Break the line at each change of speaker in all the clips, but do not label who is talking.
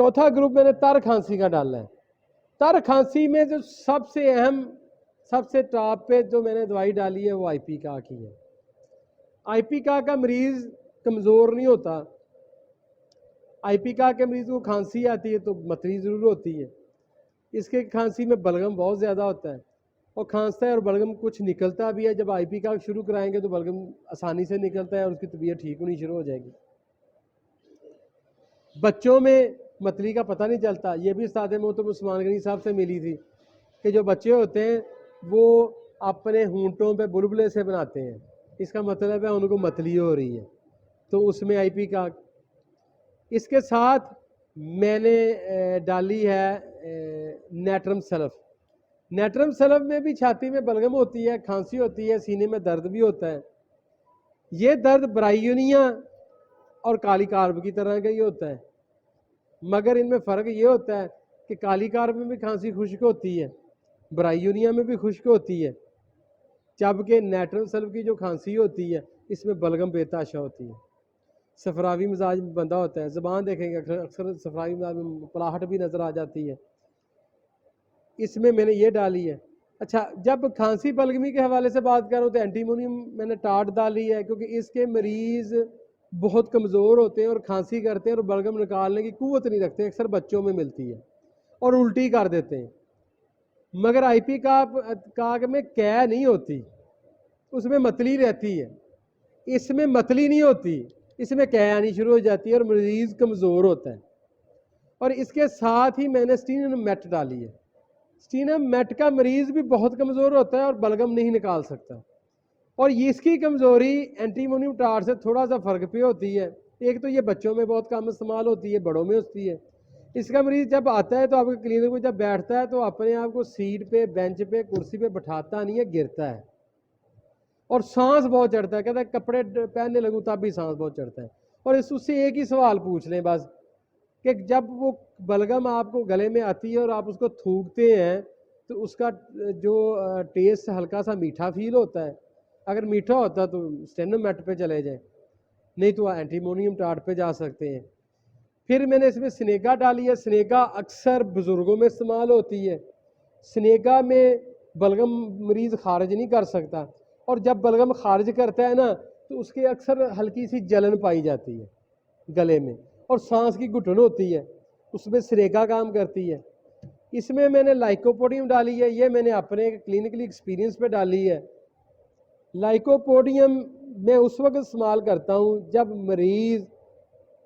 चौथा ग्रुप मैंने तर खांसी का डाला है। तर खांसी में जो सबसे अहम, सबसे टॉप पे जो मैंने दवाई डाली है वो आईपीका की है। आईपीका का मरीज कमज़ोर नहीं होता। आईपीका के मरीज को खांसी आती है तो मतली ज़रूर होती है। इसके खांसी में बलगम बहुत ज़्यादा होता है और खांसता है और बलगम कुछ निकलता भी है। जब आईपीका शुरू कराएंगे तो बलगम आसानी से निकलता है और उसकी तबीयत ठीक होनी शुरू हो जाएगी। बच्चों में मतली का पता नहीं चलता। ये भी उस्ताद मोहतरम उस्मान गनी साहब से मिली थी कि जो बच्चे होते हैं वो अपने होंठों पे बुलबुले से बनाते हैं, इसका मतलब है उनको मतली हो रही है, तो उसमें आईपीका। इसके साथ मैंने डाली है नेट्रम सल्फ। नेट्रम सल्फ में भी छाती में बलगम होती है, खांसी होती है, सीने में दर्द भी होता है। ये दर्द ब्रायोनिया और काली कार्ब की तरह का ही होता है, मगर इनमें फ़र्क ये होता है कि काली कार्ब में भी खांसी खुश्क होती है, ब्रायोनिया में भी खुश्क होती है, जबकि नेट्रम सल्फ की जो खांसी होती है इसमें बलगम बेताशा होती है। सफरावी मिजाज बंदा होता है, ज़बान देखेंगे अक्सर सफरावी मिजाज में पलाहट भी नज़र आ जाती है। इसमें मैंने ये डाली है। अच्छा, जब खांसी बलगमी के हवाले से बात करूँ तो एंटीमोनियम मैंने टाट डाली है, क्योंकि इसके मरीज़ बहुत कमज़ोर होते हैं और खांसी करते हैं और बलगम निकालने की कुव्वत नहीं रखते। अक्सर बच्चों में मिलती है और उल्टी कर देते हैं। मगर आईपीका में कै नहीं होती, उसमें मतली रहती है। इसमें मतली नहीं होती, इसमें कै आनी शुरू हो जाती है और मरीज़ कमज़ोर होता है। और इसके साथ ही मैंने स्टीनम मेट डाली है। स्टीनम मेट का मरीज़ भी बहुत कमज़ोर होता है और बलगम नहीं निकाल सकता, और ये इसकी कमज़ोरी एंटीमोनियम टाट से थोड़ा सा फ़र्क पे होती है। एक तो ये बच्चों में बहुत कम इस्तेमाल होती है, बड़ों में होती है। इसका मरीज़ जब आता है तो आपके क्लिनिक में जब बैठता है तो अपने आप को सीट पे, बेंच पे, कुर्सी पे बैठाता नहीं है, गिरता है और सांस बहुत चढ़ता है। कहता है कपड़े पहनने लगूँ तब भी सांस बहुत चढ़ता है। और उससे एक ही सवाल पूछ लें बस, कि जब वो बलगम आपको गले में आती है और आप उसको थूकते हैं तो उसका जो टेस्ट हल्का सा मीठा फील होता है। अगर मीठा होता तो स्टेनम मेट पे चले जाए, नहीं तो एंटीमोनियम टाट पे जा सकते हैं। फिर मैंने इसमें स्नेगा डाली है। स्नेगा अक्सर बुज़ुर्गों में इस्तेमाल होती है। स्नेगा में बलगम मरीज़ खारिज नहीं कर सकता, और जब बलगम खारिज करता है ना तो उसके अक्सर हल्की सी जलन पाई जाती है गले में और सांस की घुटन होती है, उसमें स्नेगा काम करती है। इसमें मैंने लाइकोपोडियम डाली है। ये मैंने अपने क्लिनिकली एक्सपीरियंस पे डाली है। लाइकोपोडियम मैं उस वक्त इस्तेमाल करता हूँ जब मरीज़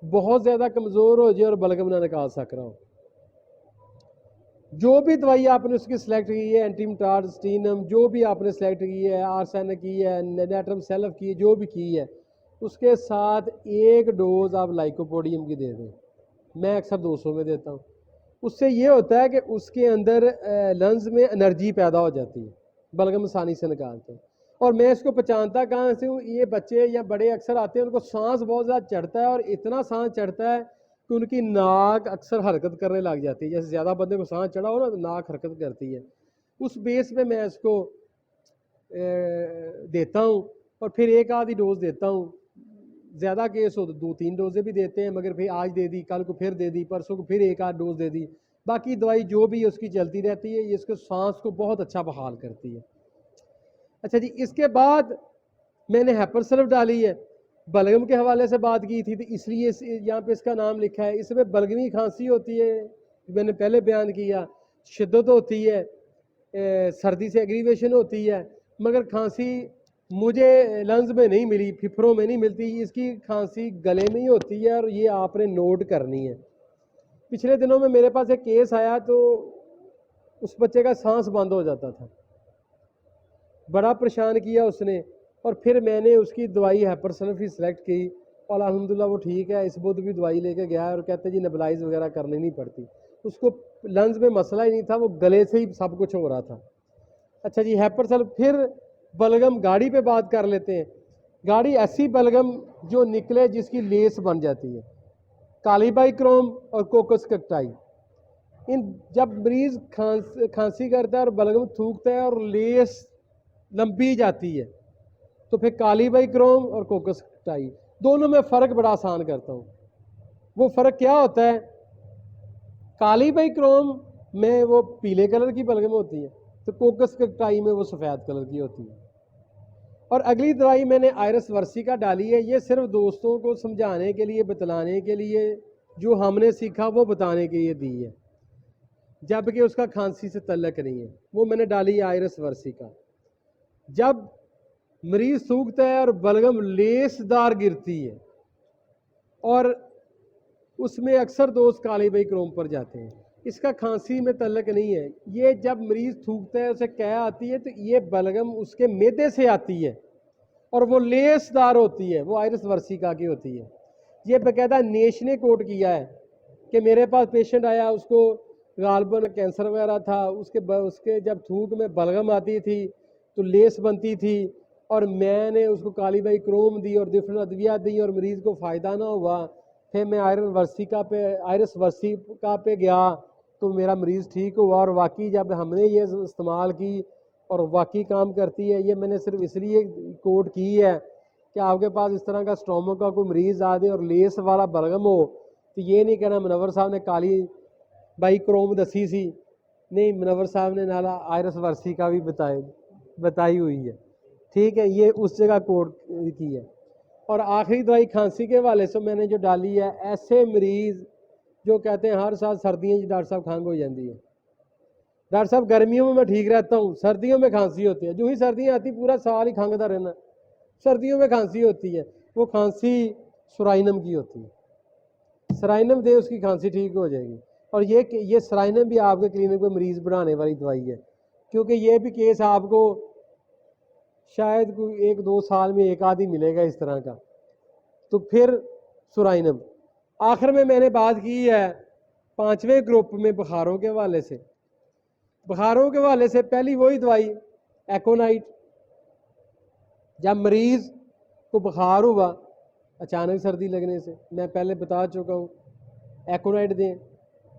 बहुत ज़्यादा कमज़ोर हो जाए और बलगम ना निकाल सक रहा हो। जो भी दवाई आपने उसकी सिलेक्ट की है, एंटीमटार, स्टीनम, जो भी आपने सेलेक्ट की है, आर्सेन की है, नेट्रम सेल्फ की है, जो भी की है, उसके साथ एक डोज आप लाइकोपोडियम की दे दें। मैं अक्सर 200 में देता हूँ। उससे ये होता है कि उसके अंदर लंग्स में एनर्जी पैदा हो जाती है, बलगम आसानी से निकालते हैं। और मैं इसको पहचानता कहाँ से हूँ, ये बच्चे या बड़े अक्सर आते हैं, उनको सांस बहुत ज़्यादा चढ़ता है और इतना सांस चढ़ता है कि उनकी नाक अक्सर हरकत करने लग जाती है। जैसे ज़्यादा बंदे को सांस चढ़ा हो ना तो नाक हरकत करती है। उस बेस पे मैं इसको देता हूँ और फिर एक आधी डोज देता हूँ। ज़्यादा केस हो तो 2-3 डोजें भी देते हैं, मगर फिर आज दे दी, कल को फिर दे दी, परसों को फिर एक आध डोज दे दी। बाकी दवाई जो भी उसकी चलती रहती है। ये इसके सांस को बहुत अच्छा बहाल करती है। अच्छा जी, इसके बाद मैंने हैपर सल्फ डाली है। बलगम के हवाले से बात की थी तो इसलिए यहाँ पे इसका नाम लिखा है। इसमें बलगमी खांसी होती है, मैंने पहले बयान किया, शिद्दत होती है, सर्दी से एग्रीवेशन होती है, मगर खांसी मुझे लंग्स में नहीं मिली, फिफरों में नहीं मिलती। इसकी खांसी गले में ही होती है और ये आपने नोट करनी है। पिछले दिनों में मेरे पास एक केस आया तो उस बच्चे का सांस बंद हो जाता था, बड़ा परेशान किया उसने, और फिर मैंने उसकी दवाई हैपर सल्फ ही सिलेक्ट की और अल्हम्दुलिल्लाह वो ठीक है। इस बुध भी दवाई लेके गया और कहते जी नेबुलाइज वगैरह करनी नहीं पड़ती। उसको लंग्स में मसला ही नहीं था, वो गले से ही सब कुछ हो रहा था। अच्छा जी, हैपर सल्फ। फिर बलगम गाड़ी पे बात कर लेते हैं। गाड़ी ऐसी बलगम जो निकले जिसकी लेस बन जाती है, कालीबाइक्रोम और कोकस कक्टाई। इन जब मरीज खांसी करता है और बलगम थूकता है और लेस लंबी जाती है तो फिर कालीबाइक्रोम और कोकस कक्टाई, दोनों में फ़र्क बड़ा आसान करता हूँ। वो फ़र्क क्या होता है काली बाइक्रोम में वो पीले कलर की बलगम होती है, तो कोकस कटाई में वो सफ़ेद कलर की होती है। और अगली दवाई मैंने आयरस वर्सिका डाली है, ये सिर्फ दोस्तों को समझाने के लिए, बतलाने के लिए, जो हमने सीखा वो बताने के लिए दी है, जबकि उसका खांसी से तल्लक नहीं है। वो मैंने डाली है आयरस वर्सिका। जब मरीज सूखता है और बलगम लेसदार गिरती है और उसमें अक्सर दोस्त काली बाइक्रोम पर जाते हैं, इसका खांसी में तल्लक नहीं है। ये जब मरीज थूकता है, उसे क्या आती है, तो ये बलगम उसके मैदे से आती है और वो लेसदार होती है, वो आयरस वर्सिका की होती है। ये बाकायदा नेश ने कोट किया है कि मेरे पास पेशेंट आया, उसको गालबन कैंसर वगैरह था, उसके जब थूक में बलगम आती थी तो लेस बनती थी, और मैंने उसको काली बाइक्रोम दी और डिफरेंट अद्विया दी और मरीज़ को फ़ायदा ना हुआ। फिर मैं आयरस वर्सिका पे गया तो मेरा मरीज़ ठीक हुआ, और वाकई जब हमने ये इस्तेमाल की और वाकई काम करती है। ये मैंने सिर्फ इसलिए कोट की है कि आपके पास इस तरह का स्टोमक का कोई मरीज़ आ दे और लेस वाला बलगम हो, तो ये नहीं कहना मुनव्वर साहब ने काली बाइक्रोम दसी सी। नहीं, मुनव्वर साहब ने नाला आयरस वर्सिका भी बताई हुई है। ठीक है, ये उस जगह कोट की है। और आखिरी दवाई खांसी के हवाले से मैंने जो डाली है, ऐसे मरीज़ जो कहते हैं हर साल सर्दियों में डॉक्टर साहब खंघ हो जाती है, डॉक्टर साहब गर्मियों में मैं ठीक रहता हूँ, सर्दियों में खांसी होती है, जो ही सर्दियाँ आती पूरा साल ही खंघता रहना, सर्दियों में खांसी होती है। वो खांसी सुराइनम की होती है, सराइनम दे उसकी खांसी ठीक हो जाएगी। और ये सराइनम भी आपके क्लिनिक में मरीज़ बढ़ाने वाली दवाई है, क्योंकि ये भी केस आपको शायद कोई 1-2 साल में एक आदि मिलेगा इस तरह का। तो फिर सुराइनम। आखिर में मैंने बात की है 5वें ग्रुप में बुखारों के हवाले से। बुखारों के हवाले से पहली वही दवाई एकोनाइट। जब मरीज़ को बुखार हुआ अचानक सर्दी लगने से, मैं पहले बता चुका हूँ, एकोनाइट दें।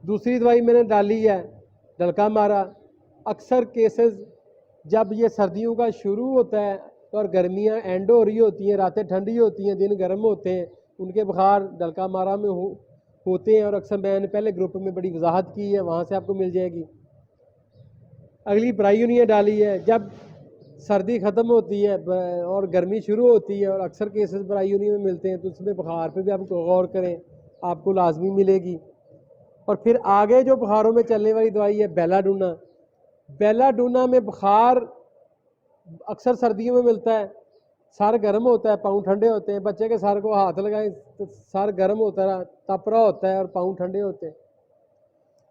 दूसरी दवाई मैंने डाली है डलका मारा। अक्सर केसेस जब ये सर्दियों का शुरू होता है और गर्मियाँ एंड हो रही होती हैं, रातें ठंडी होती हैं, दिन गर्म होते हैं, उनके बुखार डलका मारा में होते हैं। और अक्सर मैंने पहले ग्रुप में बड़ी वजाहत की है, वहाँ से आपको मिल जाएगी। अगली ब्रायूनिया डाली है। जब सर्दी ख़त्म होती है और गर्मी शुरू होती है और अक्सर केसेस ब्रायूनिया में मिलते हैं, तो उसमें बुखार पे भी आप गौर करें, आपको लाजमी मिलेगी। और फिर आगे जो बुखारों में चलने वाली दवाई है बेलाडोना। बेलाडोना में बुखार अक्सर सर्दियों में मिलता है, सर गर्म होता है, पाँव ठंडे होते हैं। बच्चे के सर को हाथ लगाएं तो सर गर्म होता है, तप रहा होता है और पाँव ठंडे होते हैं।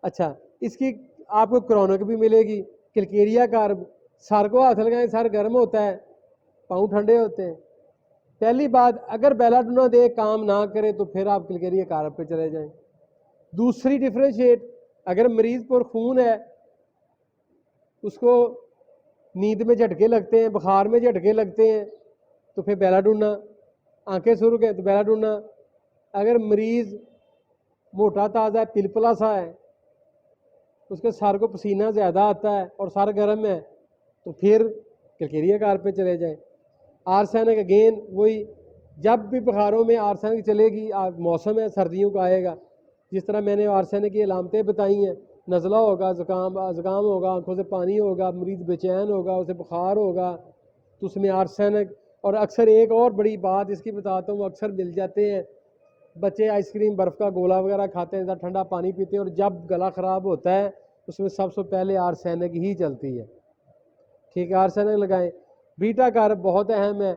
अच्छा, इसकी आपको क्रॉनिक भी मिलेगी, किलकेरिया कार्ब। सर को हाथ लगाएं, सर गर्म होता है, पाँव ठंडे होते हैं। पहली बात, अगर बेलाडोना दे काम ना करे तो फिर आप किलकेरिया कार्ब पे चले जाएं। दूसरी डिफ्रेंशिएट, अगर मरीज पर खून है, उसको नींद में झटके लगते हैं, बुखार में झटके लगते हैं, तो फिर बेलाडोना। आंखें सुर्ख है तो बेलाडोना। अगर मरीज मोटा ताज़ा है, पिलपला सा है, उसके सर को पसीना ज़्यादा आता है और सर गर्म है, तो फिर किलकेरिया कार्ब पे चले जाएं। आर्सेनिक अगेन वही, जब भी बुखारों में आर्सेनिक चलेगी, मौसम है सर्दियों का आएगा, जिस तरह मैंने आर्सेनिक की अलामतें बताई हैं, नज़ला होगा, ज़ुकाम होगा, आंखों से पानी होगा, मरीज़ बेचैन होगा, उसे बुखार होगा, तो उसमें आर्सेनिक। और अक्सर एक और बड़ी बात इसकी बताता हूँ, अक्सर मिल जाते हैं बच्चे आइसक्रीम बर्फ़ का गोला वगैरह खाते हैं, ठंडा पानी पीते हैं, और जब गला ख़राब होता है उसमें सबसे पहले आर्सेनिक ही चलती है। ठीक है, आर्सेनिक लगाएं। बीटा कार्ब बहुत अहम है,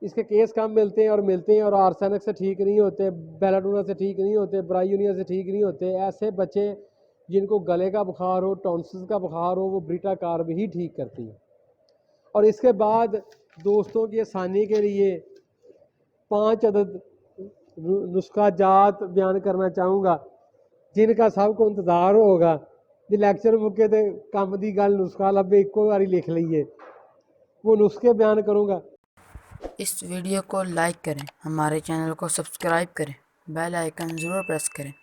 इसके केस कम मिलते हैं और आर्सेनिक से ठीक नहीं होते, बेलाडोना से ठीक नहीं होते, ब्रायूनिया से ठीक नहीं होते। ऐसे बच्चे जिनको गले का बुखार हो, टॉन्सिस का बुखार हो, वो बीटा कार्ब ही ठीक करती है। और इसके बाद दोस्तों की आसानी के लिए 5 अदद नुस्खा जात बयान करना चाहूँगा, जिनका सबको इंतज़ार होगा। जो लैक्चर मुके तो कम की गल नुस्खा लभे एको बारी लिख लीए, वो नुस्खे बयान करूँगा।
इस वीडियो को लाइक करें, हमारे चैनल को सब्सक्राइब करें, बेल आइकन ज़रूर प्रेस करें।